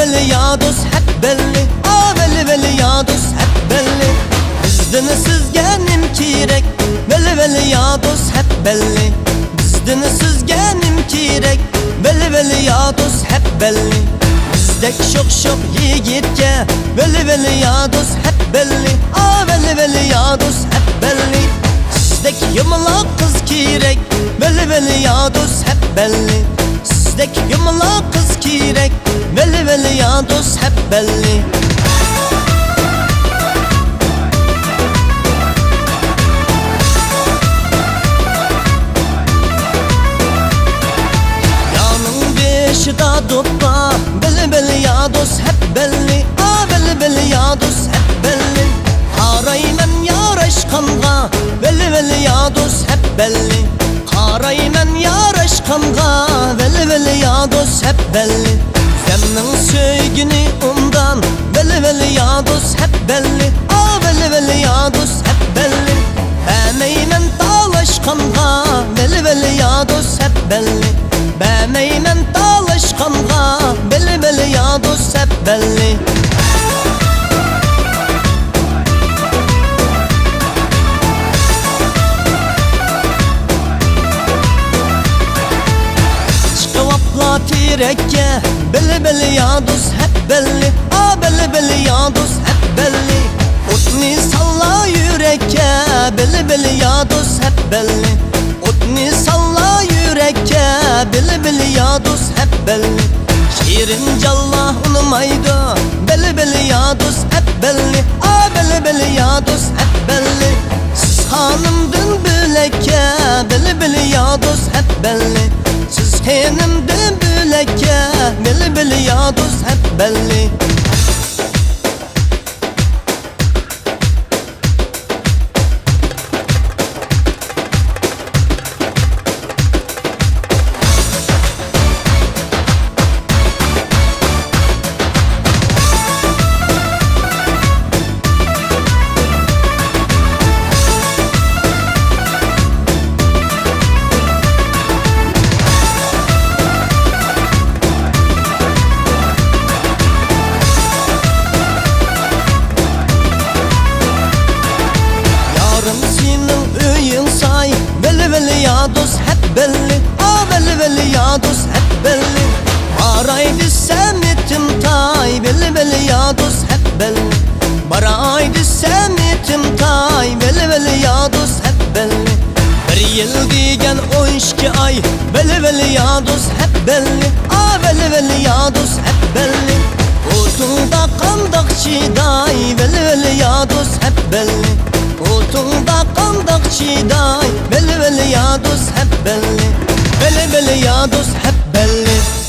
veli ya dost hep belli. Veli veli ya dost hep belli. Bizden sizge nim kirek. Veli veli ya dost hep belli. Bizden sizge nim kirek. Veli veli ya dost hep belli. Bizdek şok yigitke. Veli veli ya dost hep belli. Veli veli ya dost hep belli. Sizdek yumaloq kız kirek. Veli veli ya dost hep belli. Sizdek yumaloq kız kirek. Veli veli ya dost hep belli. Yanın beşida doppa. Veli veli ya dost hep belli. Veli veli ya dost hep belli. Qarayman yar aşkınğa. Veli veli ya dost hep belli. Qarayman yar aşkınğa. Veli veli ya dost hep belli. Zemnin söygünü ondan. Veli veli ya dost hep belli. Veli veli ya dost hep belli. Bəmeymen dalaşqanğa. Veli veli ya dost hep belli. Bəmeymen dalaşqanğa. Veli veli ya dost hep belli. Tirekke beli beli ya dost hep belli. Beli beli ya dost hep belli. Otni salla yürekke. Beli beli ya dost hep belli. Otni salla yürekke. Beli beli ya dost hep belli. Şirin calla unumaydı. Beli beli ya dost hep belli. Beli beli ya dost hep belli. Siz hanımdın bülekke. Beli beli ya dost hep belli. Siz hanımdın bülekke. Beli beli ya dost hep belli. Veli veli ya dost hep belli. Veli veli ya dost hep belli. Baraydı semitim tay. Veli veli ya dost hep belli. Baraydı semitim tay. Veli veli ya dost hep belli. Bir yıl diyen 12 ay. Veli veli ya dost hep belli. Veli veli ya dost hep belli. Otunda kandak çiğday. Veli veli ya dost hep belli. Otunda kandak çiğday. Veli veli ya dost hep belli. Veli veli ya dost hep belli.